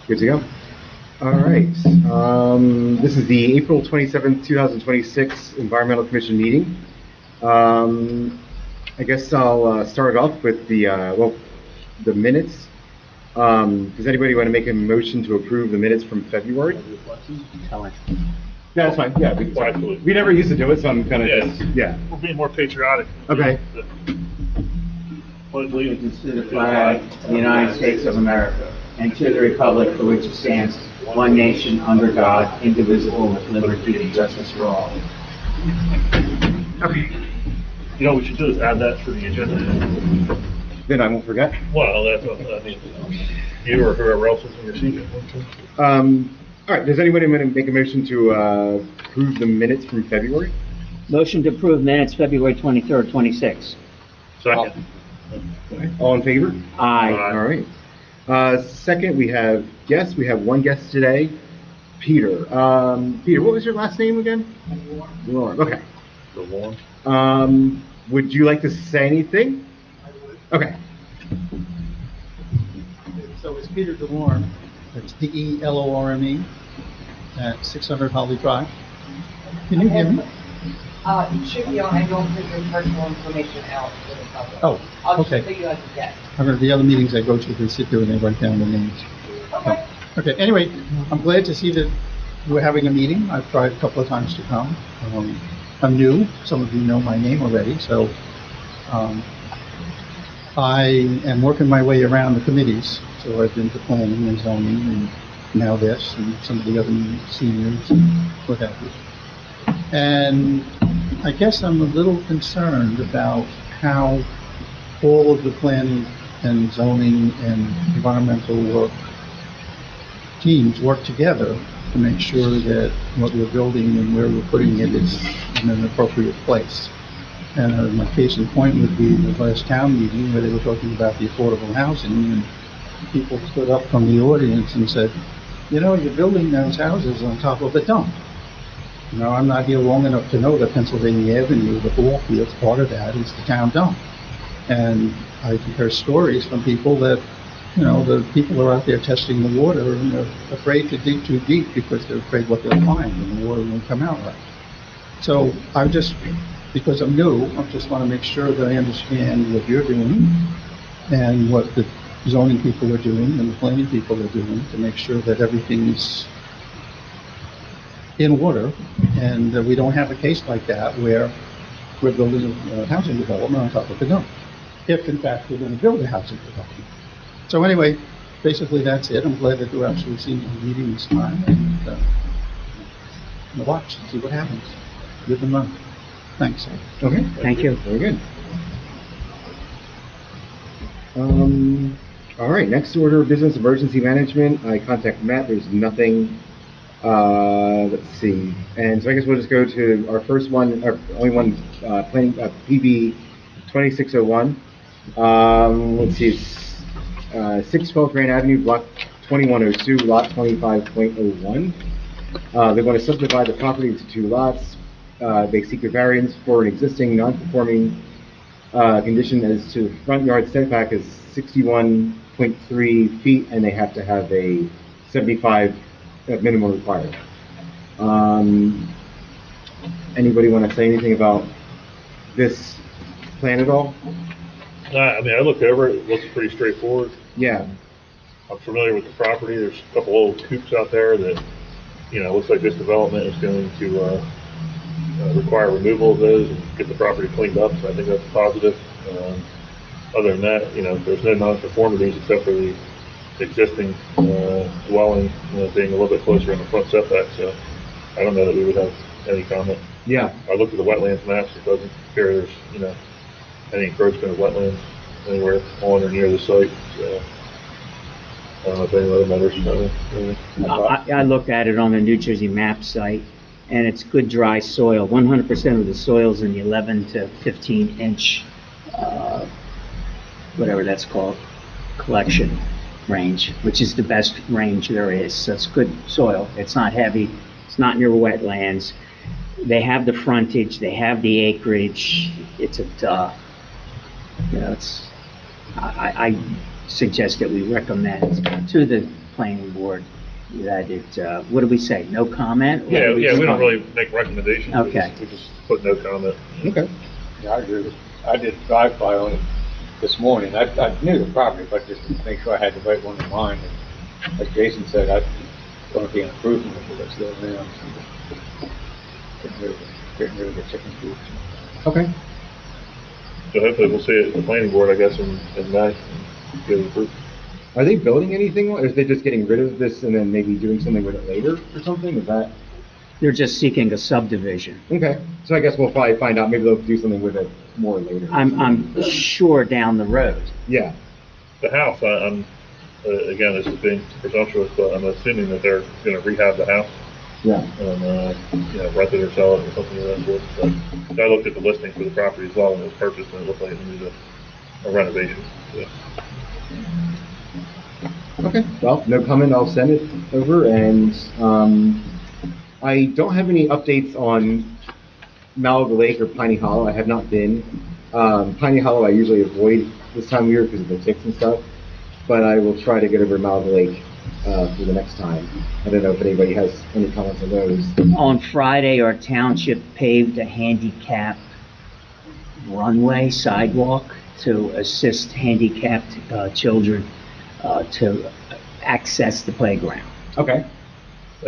Good to go. All right. This is the April 27th, 2026 Environmental Commission meeting. I guess I'll start off with the minutes. Does anybody want to make a motion to approve the minutes from February? Yeah, that's fine. Yeah, we never used to do it, so I'm kind of yeah. We're being more patriotic. Okay. Pledge allegiance to the flag of the United States of America and to the republic for which it stands, one nation under God, indivisible, with liberty and justice for all. Okay. You know what we should do is add that to the agenda. Then I won't forget. Well, that's what I mean. You or whoever else is in your seat. All right. Does anybody want to make a motion to approve the minutes from February? Motion to approve minutes February 23rd, 26. Second. All in favor? Aye. All right. Second, we have one guest today, Peter. Peter, what was your last name again? Warren. Okay. Would you like to say anything? I would. Okay. So it's Peter DeLorme. It's DELORME at 600 Holly Drive. Can you hear me? It should be on. I don't put your personal information out to the public. Oh, I'll just okay. put you as a guest. The other meetings I go to, they sit there and they write down the names. Okay. Okay, anyway, I'm glad to see that we're having a meeting. I've tried a couple of times to come. I'm new. Some of you know my name already, so I am working my way around the committees. So I've been to planning and zoning and now this and some of the other seniors and what have you. And I guess I'm a little concerned about how all of the planning and zoning and environmental work teams work together to make sure that what we're building and where we're putting it is in an appropriate place. And my case in point would be the last town meeting where they were talking about the affordable housing, and people stood up from the audience and said, you know, you're building those houses on top of a dump. You know, I'm not here long enough to know that Pennsylvania Avenue, the ball field, part of that is the town dump. And I hear stories from people that, you know, the people are out there testing the water and they're afraid to dig too deep because they're afraid what they'll find and the water won't come out right. So because I'm new, I just want to make sure that I understand what you're doing and what the zoning people are doing and the planning people are doing to make sure that everything is in order and that we don't have a case like that where we're building a housing development on top of the dump, if in fact we're going to build a housing development. So anyway, basically that's it. I'm glad that you actually seem to be meeting this time and watch and see what happens. Live and learn. Thanks. Okay. Thank you. Very good. All right. Next order of business, emergency management. I contacted Matt. There's nothing. Let's see. And so I guess we'll just go to our first one, our only one, planning PB 2601. Let's see. It's 612 Grand Avenue, block 2102, lot 25.01. They want to subdivide the property into two lots. They seek a variance for an existing non-conforming condition as to the front yard setback is 61.3 feet, and they have to have a 75 minimum required. Anybody want to say anything about this plan at all? I mean, I looked over it. It looks pretty straightforward. Yeah. I'm familiar with the property. There's a couple old coops out there that, you know, looks like this development is going to require removal of those and get the property cleaned up. So I think that's positive. Other than that, you know, there's no non-conformities except for the existing dwelling, you know, being a little bit closer in the front setback. So I don't know that we would have any comment. Yeah. I looked at the wetlands maps. It doesn't appear there's, you know, any encroachment of wetlands anywhere on or near the site. So I don't know if any other matters. I looked at it on the New Jersey map site, and it's good dry soil. 100% of the soil's in the 11 to 15 inch, whatever that's called, collection range, which is the best range there is. So it's good soil. It's not heavy. It's not near wetlands. They have the frontage. They have the acreage. It's a, you know, it's, suggest that we recommend to the planning board that it, what do we say, no comment? Or Yeah, do yeah, just we don't want- really make recommendations. Okay. We just put no comment. Okay. Yeah, I agree with, I did drive-by on it this morning. I knew the property, but just to make sure I had the right one in mind. And like Jason said, I going to be an improvement if it's there now. Getting rid of the chicken coop. Okay. So hopefully we'll see it at the planning board, I guess, in May. Get it approved. Are they building anything, or is they just getting rid of this and then maybe doing something with it later or something? Is that? They're just seeking a subdivision. Okay, so I guess we'll probably find out, maybe they'll do something with it more later. I'm sure down the road. Yeah, The house, I'm, again, this is being presumptuous, but I'm assuming that they're gonna rehab the house yeah. and, you know, rent it or sell it or something of that sort. So I looked at the listing for the property as well when it was purchased, and it looked like it needed a renovation. So, Okay, well, no comment, I'll send it over, and, I don't have any updates on Malaga Lake or Piney Hollow. I have not been. Piney Hollow I usually avoid this time of year because of the ticks and stuff, but I will try to get over Malaga Lake, for the next time. I don't know if anybody has any comments on those. On Friday, our township paved a handicap runway sidewalk to assist handicapped children to access the playground. Okay.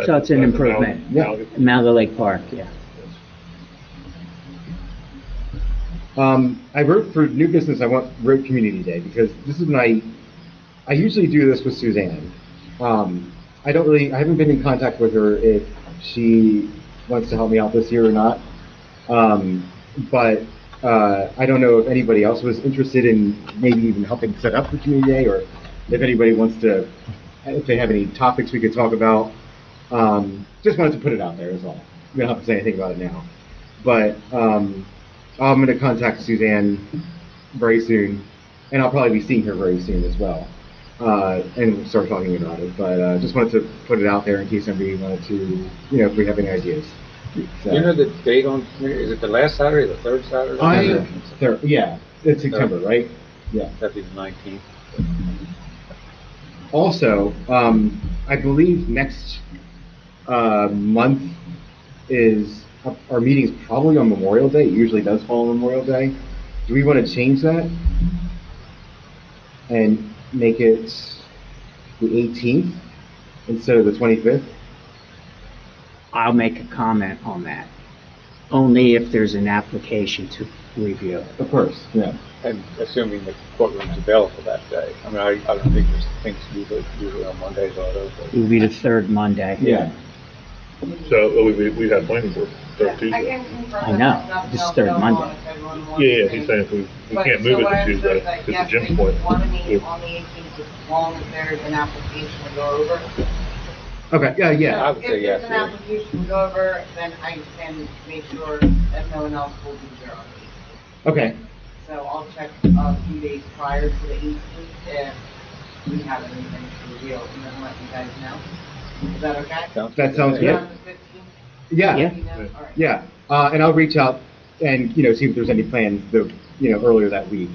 So it's an improvement. Yeah. Malaga Lake Park, yeah. I wrote for new business, I wrote Community Day, because this is when I usually do this with Suzanne. I haven't been in contact with her if she wants to help me out this year or not. But I don't know if anybody else was interested in maybe even helping set up the Community Day, or if anybody wants to, if they have any topics we could talk about. Just wanted to put it out there is all. We don't have to say anything about it now. But I'm going to contact Suzanne very soon, and I'll probably be seeing her very soon as well. And we'll start talking about it. But just wanted to put it out there in case anybody wanted to, if we have any ideas. So, You know the date on, is it the last Saturday, the third Saturday? yeah, it's September, right? Yeah. That'd be the 19th. Also, I believe next month is our meeting's probably on Memorial Day. It usually does fall on Memorial Day. Do we want to change that and make it the 18th instead of the 25th? I'll make a comment on that, only if there's an application to review. Of course, yeah. And assuming the courtroom's available that day. I mean, I don't think there's things usually on Mondays or those. It will be the third Monday. Yeah. So we had planning board third I Tuesday. can confirm I that know. nothing This is else third going Monday. on if everyone wants Yeah, to he's meet. saying if we But- can't so move it what to I'm saying Tuesday, is that, because yes, to Jim's we point. want to meet if- on the 18th as long as there's an application to go over. Okay, yeah, yeah. I would say yes, If there's an yeah. application to go over, then I can make sure that no one else will be there on the 18th. Okay, So I'll check a few days prior to the 18th if we have anything to reveal, and then let you guys know. Is that okay? that sounds good. Around the 15th? Yeah, Yeah. You know? All right. yeah. And I'll reach out and, see if there's any plans, earlier that week.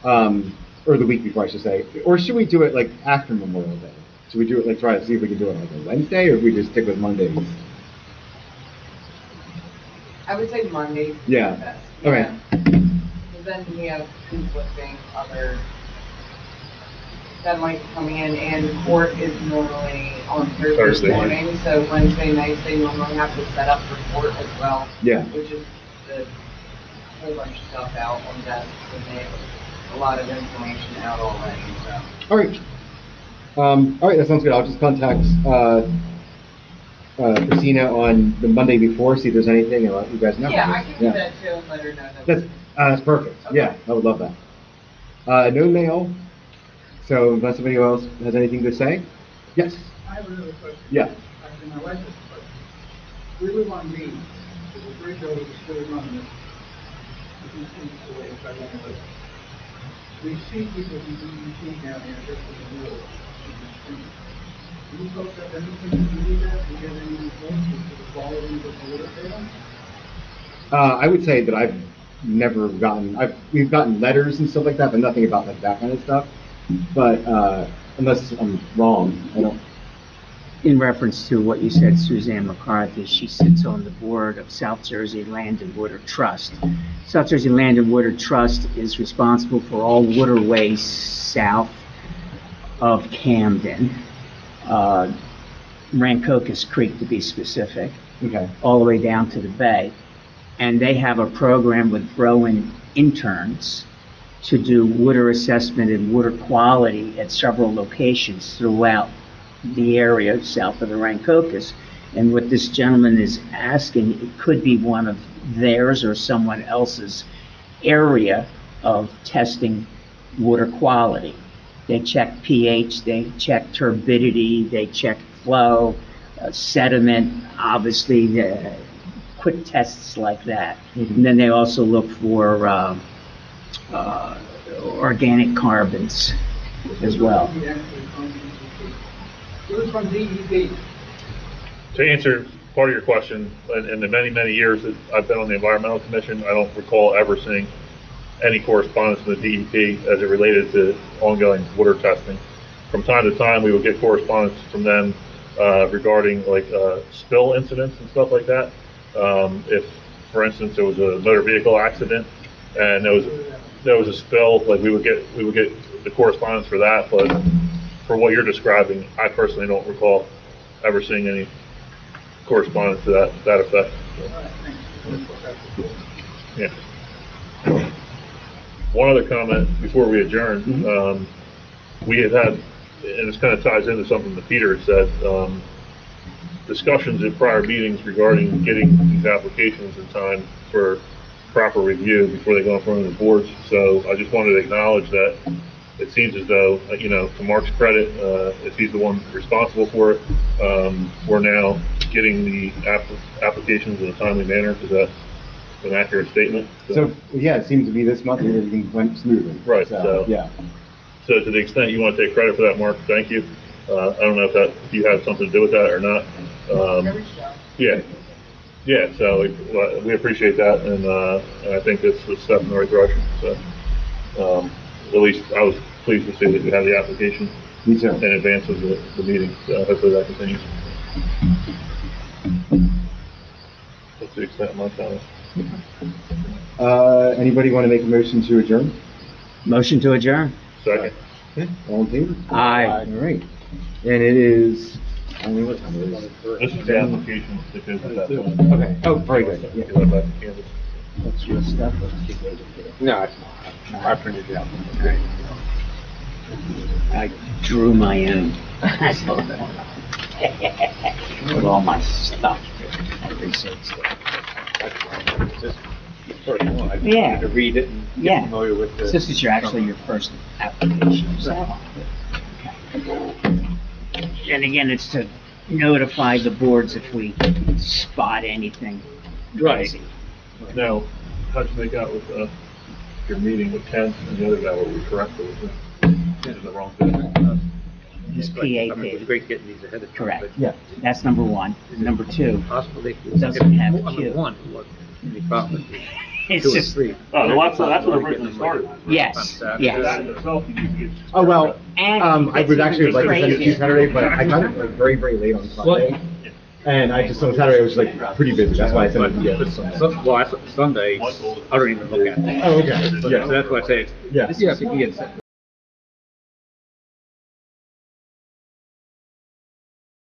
Or the week before, I should say. Or should we do it like after Memorial Day? Should we do it, try to see if we can do it like a Wednesday, or if we just stick with Mondays? I would say Monday. is Yeah. the best. Okay. Because then we have conflicting other that might be coming in, and court is normally on Thursday Thursday. morning, so Wednesday nights they normally have to set up for court as well. Yeah. Which is the whole bunch of stuff out on desks, and they have a lot of information out already, so. All right. All right, that sounds good. I'll just contact Christina on the Monday before, see if there's anything, and let you guys know. Yeah, I can do that too, and let her know that. That's perfect. Yeah, I would love that. No mail. So unless somebody else has anything to say, yes. I have another question. Yeah. Actually, my wife has a question. We live on Main. There's a bridge over the Stewart Run that a few feet away from where we live. We see people who do routine down there just in the middle of the street. Do you folks have anything to do with that? Do you get any reports as to the quality of the water there? I would say that I've never gotten, we've gotten letters and stuff like that, but nothing about like that kind of stuff. But, unless I'm wrong, I don't, In reference to what you said, Suzanne McCarthy, she sits on the board of South Jersey Land and Water Trust. South Jersey Land and Water Trust is responsible for all waterways south of Camden, Rancocas Creek to be specific, okay, all the way down to the bay. And they have a program with Browan interns to do water assessment and water quality at several locations throughout the area south of the Rancocas. And what this gentleman is asking, it could be one of theirs or someone else's area of testing water quality. They check pH, they check turbidity, they check flow, sediment, obviously, quick tests like that. And then they also look for organic carbons as well. Who's from DEP? To answer part of your question, in the many, many years that I've been on the Environmental Commission, I don't recall ever seeing any correspondence from the DEP as it related to ongoing water testing. From time to time, we would get correspondence from them regarding like spill incidents and stuff like that. If, for instance, there was a motor vehicle accident and there was a spill, like we would get the correspondence for that. But for what you're describing, I personally don't recall ever seeing any correspondence to that effect. Yeah. One other comment before we adjourn. We had, and this kind of ties into something that Peter had said, discussions in prior meetings regarding getting these applications in time for proper review before they go in front of the boards. So I just wanted to acknowledge that it seems as though, to Mark's credit, if he's the one responsible for it, we're now getting the applications in a timely manner. Is that an accurate statement? so, yeah, it seemed to be this month, and everything went smoothly. Right, so- Yeah. So to the extent you want to take credit for that, Mark, thank you. I don't know if you had something to do with that or not. Yeah, so we appreciate that, and I think it's a step in the right direction. So at least I was pleased to see that we had the application Me too. in advance of the meeting. So hopefully that continues. That's the extent of my comment. Anybody want to make a motion to adjourn? Motion to adjourn? Second. All in favor? Aye. All right. And it is, I don't know what time it is. This is the application that goes with that one. Okay, oh, very good. You Yeah. let back to Candace. That's your stuff. No, it's not. I printed it out. I drew my own. With all my stuff. Just the first one. I just Yeah. wanted to read it and Yeah. get familiar with the. This is your first application, so. And again, it's to notify the boards if we spot anything crazy. Now, how'd you make out with your meeting with Ken and the other guy? Were we correct? Or was it the wrong thing? His I mean, it was PAP, great getting these ahead of time. correct. but Yeah. That's number one. Number two, Possibly. Doesn't have I mean, Q. one, what, any problem with it's two or just, three? Oh, well, that's what originally started. yes, That yes. in itself, you need to get. Oh, well, And I would actually like to send it to you crazy. Saturday, but I got it like very, very late on Sunday. And I just, on Saturday, I was like pretty busy, that's why I sent it to you. Well, Sunday, I don't even look at it. Oh, okay, So yeah, that's why I say, yeah. this is,